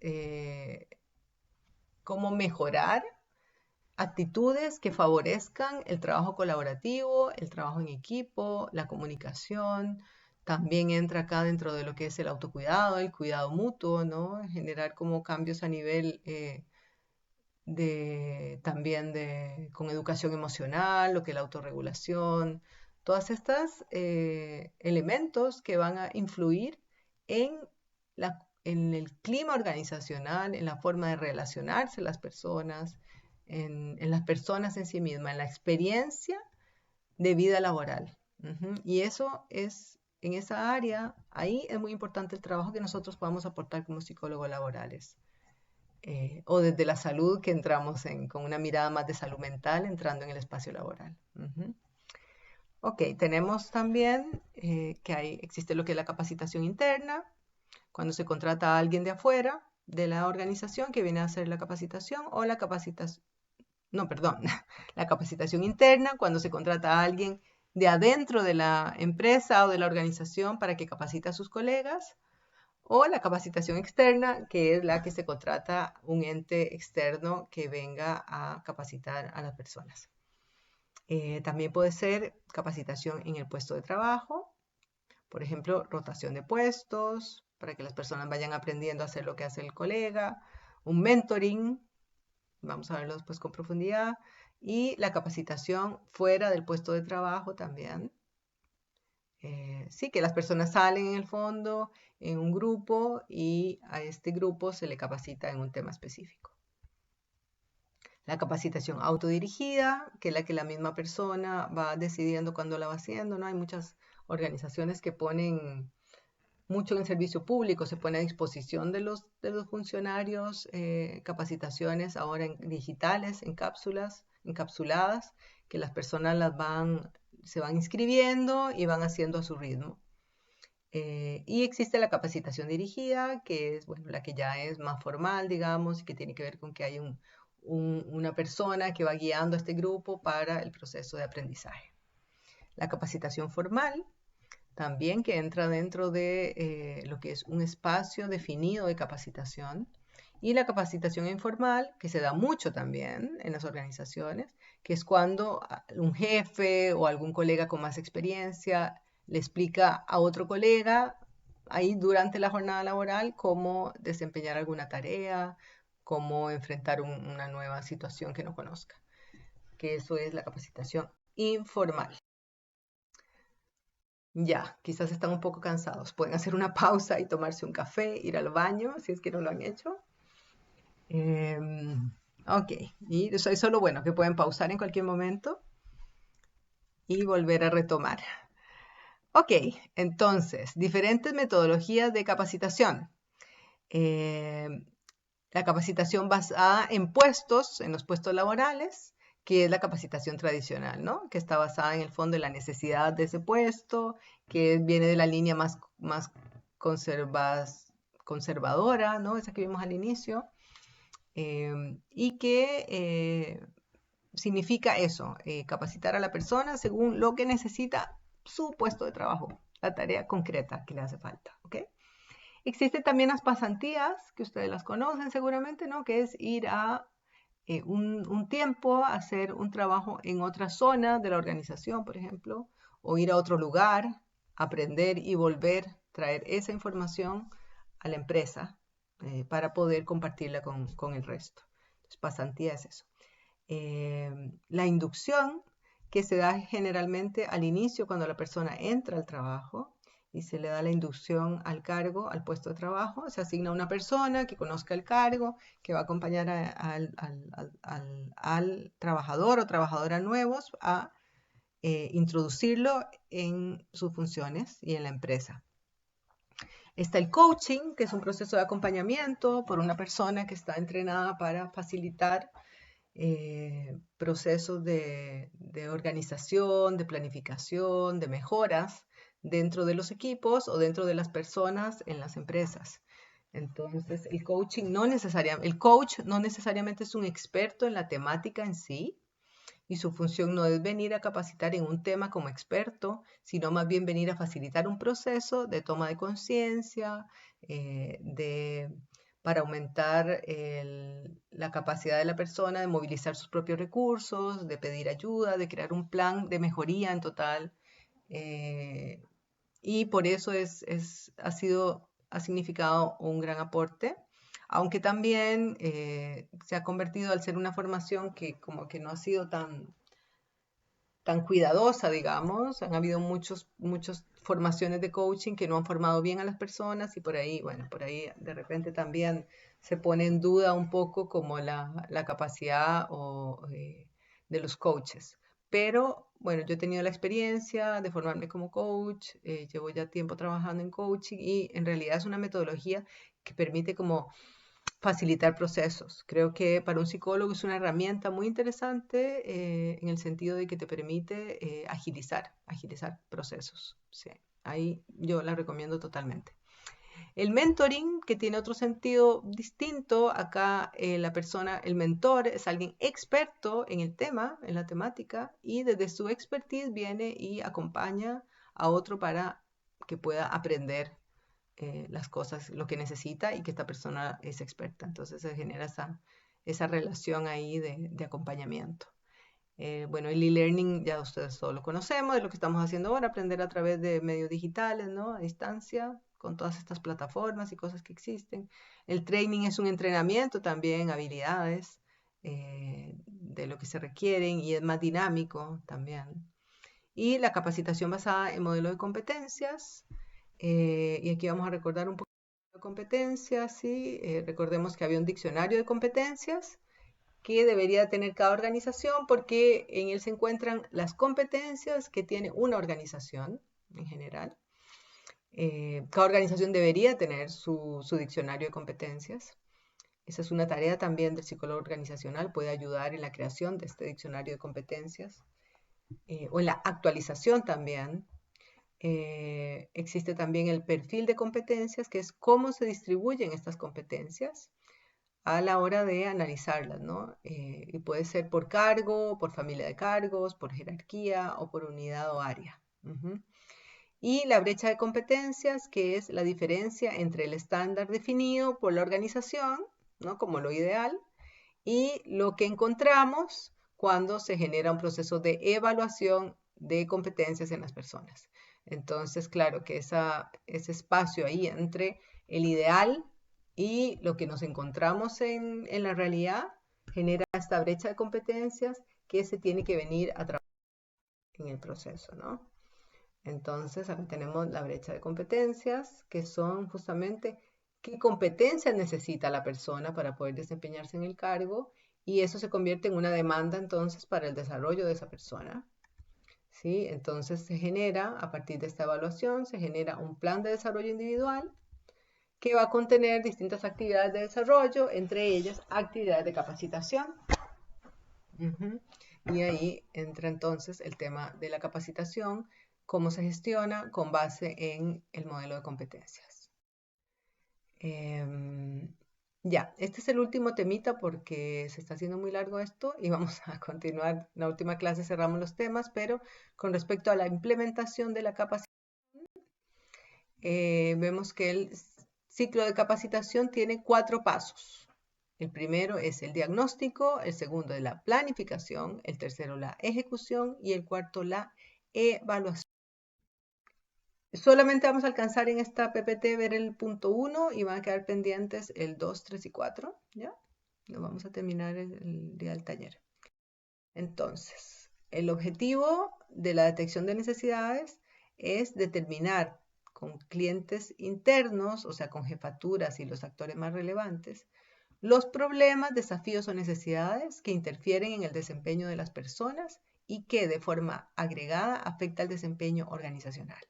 cómo mejorar actitudes que favorezcan el trabajo colaborativo, el trabajo en equipo, la comunicación. También entra acá dentro de lo que es el autocuidado, el cuidado mutuo, ¿no? Generar como cambios a nivel con educación emocional, lo que es la autorregulación, todas estas elementos que van a influir en el clima organizacional, en la forma de relacionarse las personas, en las personas en sí mismas, en la experiencia de vida laboral. Y eso es en esa área, ahí es muy importante el trabajo que nosotros podamos aportar como psicólogos laborales. O desde la salud, que entramos con una mirada más de salud mental, entrando en el espacio laboral. Ok, tenemos también que existe lo que es la capacitación interna, cuando se contrata a alguien de afuera de la organización que viene a hacer la capacitación, o la capacitación, no, perdón, la capacitación interna, cuando se contrata a alguien de adentro de la empresa o de la organización para que capacite a sus colegas, o la capacitación externa, que es la que se contrata un ente externo que venga a capacitar a las personas. También puede ser capacitación en el puesto de trabajo, por ejemplo, rotación de puestos, para que las personas vayan aprendiendo a hacer lo que hace el colega, un mentoring, vamos a verlo después con profundidad, y la capacitación fuera del puesto de trabajo también. Sí, que las personas salen en el fondo en un grupo y a este grupo se le capacita en un tema específico. La capacitación autodirigida, que es la que la misma persona va decidiendo cuándo la va haciendo, ¿no? Hay muchas organizaciones que ponen mucho en servicio público, se pone a disposición de los funcionarios capacitaciones ahora digitales, en cápsulas, encapsuladas, que las personas se van inscribiendo y van haciendo a su ritmo. Y existe la capacitación dirigida, que es la que ya es más formal, digamos, y que tiene que ver con que hay una persona que va guiando a este grupo para el proceso de aprendizaje. La capacitación formal, también que entra dentro de lo que es un espacio definido de capacitación. Y la capacitación informal, que se da mucho también en las organizaciones, que es cuando un jefe o algún colega con más experiencia le explica a otro colega ahí durante la jornada laboral cómo desempeñar alguna tarea, cómo enfrentar una nueva situación que no conozca, que eso es la capacitación informal. Ya, quizás están un poco cansados. Pueden hacer una pausa y tomarse un café, ir al baño, si es que no lo han hecho. Ok, y eso es solo bueno, que pueden pausar en cualquier momento y volver a retomar. Ok, entonces, diferentes metodologías de capacitación. La capacitación basada en puestos, en los puestos laborales, que es la capacitación tradicional, ¿no? Que está basada en el fondo en la necesidad de ese puesto, que viene de la línea más conservadora, ¿no? Esa que vimos al inicio, y que significa eso, capacitar a la persona según lo que necesita su puesto de trabajo, la tarea concreta que le hace falta, ¿ok? Existen también las pasantías, que ustedes las conocen seguramente, ¿no? Que es ir a un tiempo a hacer un trabajo en otra zona de la organización, por ejemplo, o ir a otro lugar, aprender y volver, traer esa información a la empresa para poder compartirla con el resto. Entonces, pasantía es eso. La inducción, que se da generalmente al inicio cuando la persona entra al trabajo y se le da la inducción al cargo, al puesto de trabajo, se asigna una persona que conozca el cargo, que va a acompañar al trabajador o trabajadora nuevos a introducirlo en sus funciones y en la empresa. Está el coaching, que es un proceso de acompañamiento por una persona que está entrenada para facilitar procesos de organización, de planificación, de mejoras dentro de los equipos o dentro de las personas en las empresas. Entonces, el coach no necesariamente es un experto en la temática en sí, y su función no es venir a capacitar en un tema como experto, sino más bien venir a facilitar un proceso de toma de conciencia, para aumentar la capacidad de la persona de movilizar sus propios recursos, de pedir ayuda, de crear un plan de mejoría en total. Y por eso ha significado un gran aporte, aunque también se ha convertido al ser una formación que como que no ha sido tan cuidadosa, digamos. Han habido muchas formaciones de coaching que no han formado bien a las personas y por ahí de repente también se pone en duda un poco como la capacidad de los coaches. pero bueno, yo he tenido la experiencia de formarme como coach, llevo ya tiempo trabajando en coaching y en realidad es una metodología que permite como facilitar procesos. Creo que para un psicólogo es una herramienta muy interesante en el sentido de que te permite agilizar procesos. Sí, ahí yo la recomiendo totalmente. El mentoring, que tiene otro sentido distinto, acá la persona, el mentor, es alguien experto en el tema, en la temática, y desde su expertise viene y acompaña a otro para que pueda aprender las cosas, lo que necesita y que esta persona es experta. Entonces se genera esa relación ahí de acompañamiento. Bueno, el e-learning ya ustedes todos lo conocemos, es lo que estamos haciendo ahora, aprender a través de medios digitales, ¿no? A distancia, con todas estas plataformas y cosas que existen. El training es un entrenamiento también, habilidades de lo que se requieren y es más dinámico también. Y la capacitación basada en modelo de competencias. Y aquí vamos a recordar un poco de competencias, ¿sí? Recordemos que había un diccionario de competencias que debería tener cada organización porque en él se encuentran las competencias que tiene una organización en general. Cada organización debería tener su diccionario de competencias. Esa es una tarea también del psicólogo organizacional, puede ayudar en la creación de este diccionario de competencias o en la actualización también. Existe también el perfil de competencias, que es cómo se distribuyen estas competencias a la hora de analizarlas, ¿no? Y puede ser por cargo, por familia de cargos, por jerarquía o por unidad o área. Y la brecha de competencias, que es la diferencia entre el estándar definido por la organización, ¿no? Como lo ideal, y lo que encontramos cuando se genera un proceso de evaluación de competencias en las personas. Entonces, claro que ese espacio ahí entre el ideal y lo que nos encontramos en la realidad genera esta brecha de competencias que se tiene que venir a trabajar en el proceso, ¿no? Entonces, acá tenemos la brecha de competencias, que son justamente qué competencias necesita la persona para poder desempeñarse en el cargo, y eso se convierte en una demanda entonces para el desarrollo de esa persona. ¿Sí? Entonces se genera, a partir de esta evaluación, se genera un plan de desarrollo individual que va a contener distintas actividades de desarrollo, entre ellas actividades de capacitación. Y ahí entra entonces el tema de la capacitación, cómo se gestiona con base en el modelo de competencias. Ya, este es el último temita porque se está haciendo muy largo esto y vamos a continuar. En la última clase cerramos los temas, pero con respecto a la implementación de la capacitación, vemos que el ciclo de capacitación tiene 4 pasos. El primero es el diagnóstico, el segundo es la planificación, el tercero la ejecución y el cuarto la evaluación. Solamente vamos a alcanzar en esta PPT ver el punto 1 y van a quedar pendientes el 2, 3 y 4, ¿ya? Lo vamos a terminar el día del taller. Entonces, el objetivo de la detección de necesidades es determinar con clientes internos, o sea, con jefaturas y los actores más relevantes, los problemas, desafíos o necesidades que interfieren en el desempeño de las personas y que de forma agregada afecta el desempeño organizacional.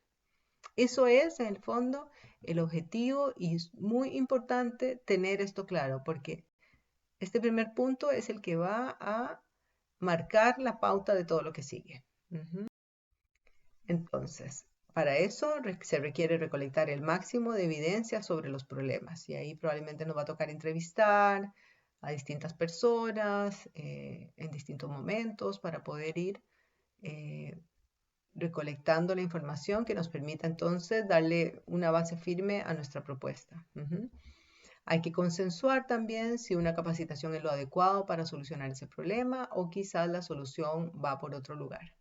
Eso es, en el fondo, el objetivo y es muy importante tener esto claro porque este primer punto es el que va a marcar la pauta de todo lo que sigue. Entonces, para eso se requiere recolectar el máximo de evidencia sobre los problemas y ahí probablemente nos va a tocar entrevistar a distintas personas en distintos momentos para poder ir recolectando la información que nos permita entonces darle una base firme a nuestra propuesta. Hay que consensuar también si una capacitación es lo adecuado para solucionar ese problema o quizás la solución va por otro lugar.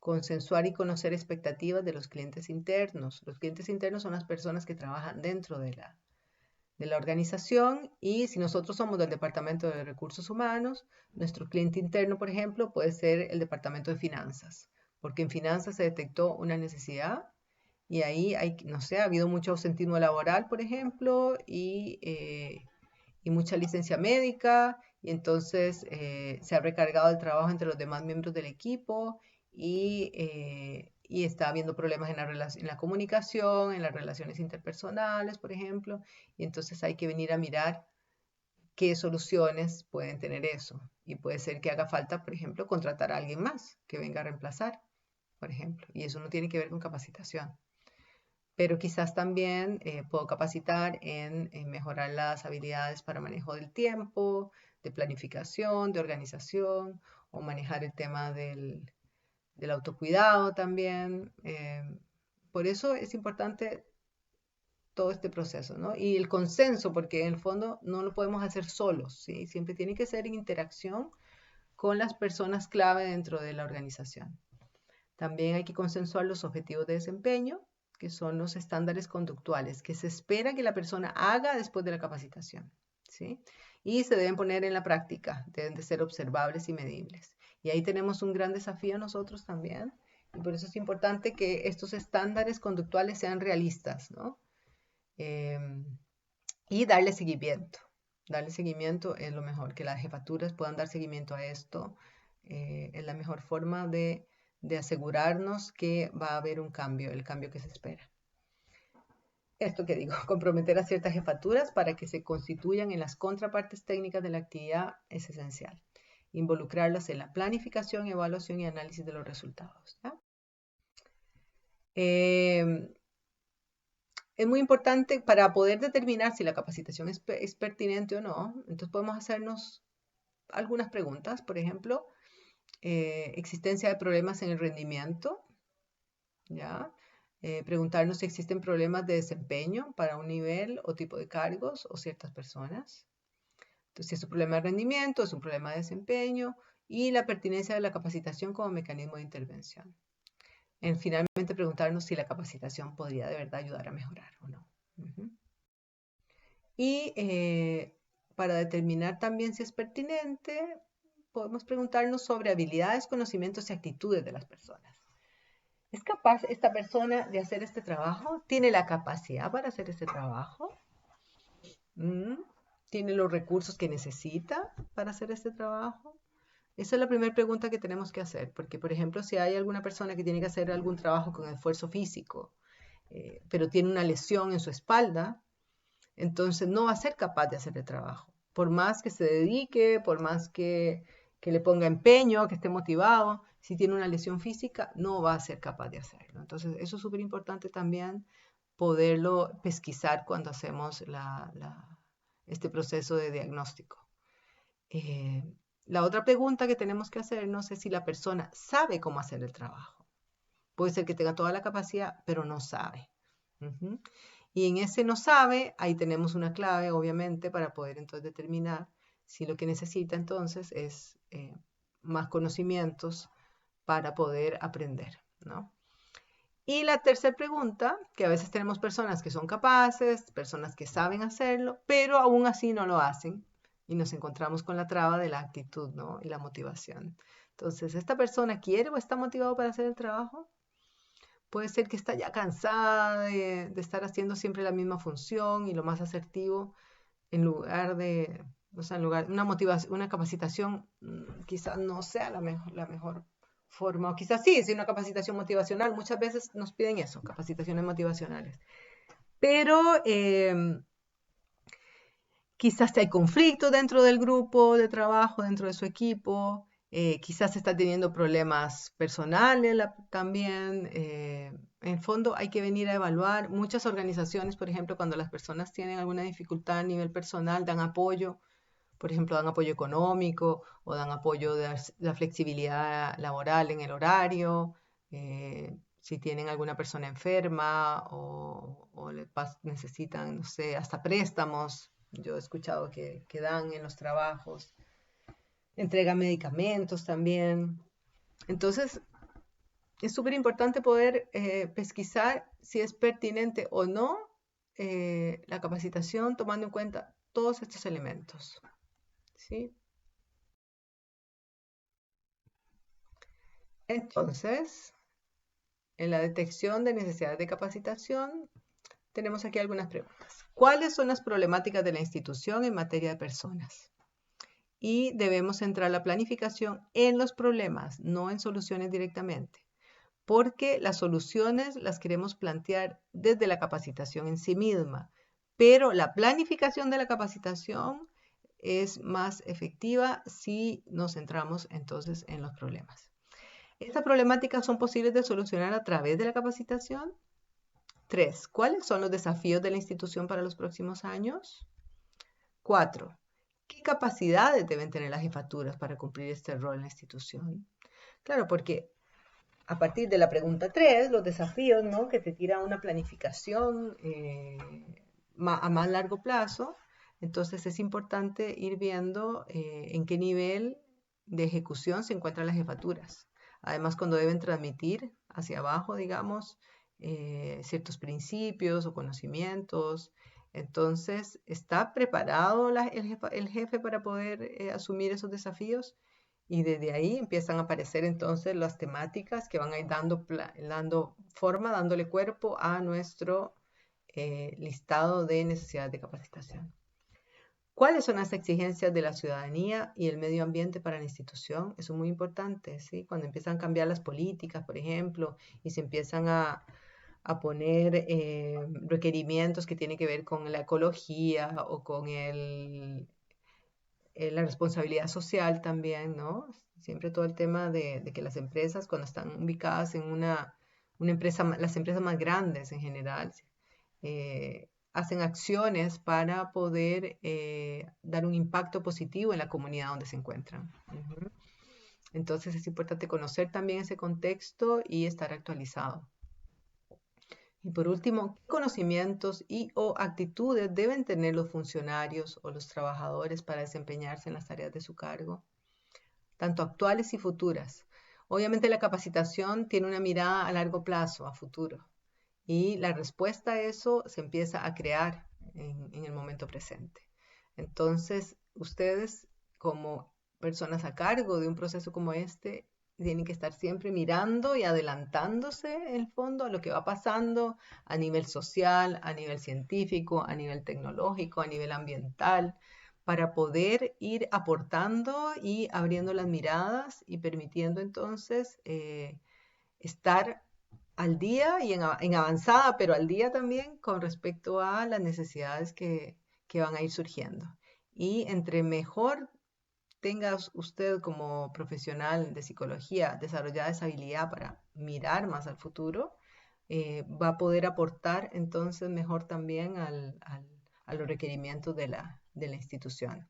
Consensuar y conocer expectativas de los clientes internos. Los clientes internos son las personas que trabajan dentro de la organización y si nosotros somos del Departamento de Recursos Humanos, nuestro cliente interno, por ejemplo, puede ser el Departamento de Finanzas, porque en finanzas se detectó una necesidad y ahí hay, no sé, ha habido mucho ausentismo laboral, por ejemplo, y mucha licencia médica y entonces se ha recargado el trabajo entre los demás miembros del equipo y está habiendo problemas en la comunicación, en las relaciones interpersonales, por ejemplo, y entonces hay que venir a mirar qué soluciones pueden tener eso. Y puede ser que haga falta, por ejemplo, contratar a alguien más que venga a reemplazar, por ejemplo, y eso no tiene que ver con capacitación. Pero quizás también puedo capacitar en mejorar las habilidades para manejo del tiempo, de planificación, de organización, o manejar el tema del autocuidado también. Por eso es importante todo este proceso, ¿no? Y el consenso, porque en el fondo no lo podemos hacer solos, ¿sí? Siempre tiene que ser en interacción con las personas clave dentro de la organización. También hay que consensuar los objetivos de desempeño, que son los estándares conductuales que se espera que la persona haga después de la capacitación, ¿sí? Y se deben poner en la práctica, deben de ser observables y medibles. Y ahí tenemos un gran desafío nosotros también, y por eso es importante que estos estándares conductuales sean realistas, ¿no? Y darle seguimiento. Darle seguimiento es lo mejor, que las jefaturas puedan dar seguimiento a esto. Es la mejor forma de asegurarnos que va a haber un cambio, el cambio que se espera. Esto que digo, comprometer a ciertas jefaturas para que se constituyan en las contrapartes técnicas de la actividad es esencial. Involucrarlas en la planificación, evaluación y análisis de los resultados. ¿Ya? Es muy importante para poder determinar si la capacitación es pertinente o no. Entonces podemos hacernos algunas preguntas. Por ejemplo, existencia de problemas en el rendimiento. ¿Ya? Preguntarnos si existen problemas de desempeño para un nivel o tipo de cargos o ciertas personas. Entonces, si es un problema de rendimiento, es un problema de desempeño y la pertinencia de la capacitación como mecanismo de intervención. Finalmente, preguntarnos si la capacitación podría de verdad ayudar a mejorar o no. Y para determinar también si es pertinente, podemos preguntarnos sobre habilidades, conocimientos y actitudes de las personas. ¿Es capaz esta persona de hacer este trabajo? ¿Tiene la capacidad para hacer este trabajo? ¿Tiene los recursos que necesita para hacer este trabajo? Esa es la primera pregunta que tenemos que hacer, porque por ejemplo, si hay alguna persona que tiene que hacer algún trabajo con esfuerzo físico, pero tiene una lesión en su espalda, entonces no va a ser capaz de hacer el trabajo. Por más que se dedique, por más que le ponga empeño, que esté motivado, si tiene una lesión física, no va a ser capaz de hacerlo. Entonces, eso es súper importante también poderlo pesquisar cuando hacemos este proceso de diagnóstico. La otra pregunta que tenemos que hacernos es si la persona sabe cómo hacer el trabajo. Puede ser que tenga toda la capacidad, pero no sabe. Y en ese no sabe, ahí tenemos una clave, obviamente, para poder entonces determinar si lo que necesita entonces es más conocimientos para poder aprender, ¿no? Y la tercera pregunta, que a veces tenemos personas que son capaces, personas que saben hacerlo, pero aún así no lo hacen y nos encontramos con la traba de la actitud, ¿no? Y la motivación. Entonces, ¿esta persona quiere o está motivado para hacer el trabajo? Puede ser que está ya cansada de estar haciendo siempre la misma función y lo más asertivo, en lugar de, o sea, una capacitación quizás no sea la mejor forma, o quizás sí, es una capacitación motivacional. Muchas veces nos piden eso, capacitaciones motivacionales. Pero quizás hay conflictos dentro del grupo de trabajo, dentro de su equipo, quizás está teniendo problemas personales también. En el fondo hay que venir a evaluar. Muchas organizaciones, por ejemplo, cuando las personas tienen alguna dificultad a nivel personal, dan apoyo. Por ejemplo, dan apoyo económico o dan apoyo de la flexibilidad laboral en el horario. Si tienen alguna persona enferma o necesitan, no sé, hasta préstamos. Yo he escuchado que dan en los trabajos. Entregan medicamentos también. Entonces, es súper importante poder pesquisar si es pertinente o no la capacitación tomando en cuenta todos estos elementos. ¿Sí? Entonces, en la detección de necesidades de capacitación, tenemos aquí algunas preguntas. ¿Cuáles son las problemáticas de la institución en materia de personas? y debemos centrar la planificación en los problemas, no en soluciones directamente, porque las soluciones las queremos plantear desde la capacitación en sí misma, pero la planificación de la capacitación es más efectiva si nos centramos entonces en los problemas. ¿Estas problemáticas son posibles de solucionar a través de la capacitación? 3. ¿Cuáles son los desafíos de la institución para los próximos años? 4. ¿Qué capacidades deben tener las jefaturas para cumplir este rol en la institución? Claro, porque a partir de la pregunta 3, los desafíos, ¿no?, que te tira una planificación a más largo plazo, entonces es importante ir viendo en qué nivel de ejecución se encuentran las jefaturas. Además, cuando deben transmitir hacia abajo, digamos, ciertos principios o conocimientos. Entonces, ¿está preparado el jefe para poder asumir esos desafíos? Y desde ahí empiezan a aparecer entonces las temáticas que van a ir dando forma, dándole cuerpo a nuestro listado de necesidades de capacitación. ¿Cuáles son las exigencias de la ciudadanía y el medio ambiente para la institución? Eso es muy importante, ¿sí? Cuando empiezan a cambiar las políticas, por ejemplo, y se empiezan a poner requerimientos que tienen que ver con la ecología o con la responsabilidad social también, ¿no? Siempre todo el tema de que las empresas, cuando están ubicadas en una empresa, las empresas más grandes en general, hacen acciones para poder dar un impacto positivo en la comunidad donde se encuentran. Entonces es importante conocer también ese contexto y estar actualizado. Y por último, ¿qué conocimientos y o actitudes deben tener los funcionarios o los trabajadores para desempeñarse en las tareas de su cargo, tanto actuales y futuras? Obviamente la capacitación tiene una mirada a largo plazo, a futuro, y la respuesta a eso se empieza a crear en el momento presente. Entonces, ustedes como personas a cargo de un proceso como este, tienen que estar siempre mirando y adelantándose en el fondo a lo que va pasando a nivel social, a nivel científico, a nivel tecnológico, a nivel ambiental, para poder ir aportando y abriendo las miradas y permitiendo entonces estar al día y en avanzada, pero al día también con respecto a las necesidades que van a ir surgiendo. Y entre mejor tenga usted como profesional de psicología desarrollada esa habilidad para mirar más al futuro, va a poder aportar entonces mejor también a los requerimientos de la institución.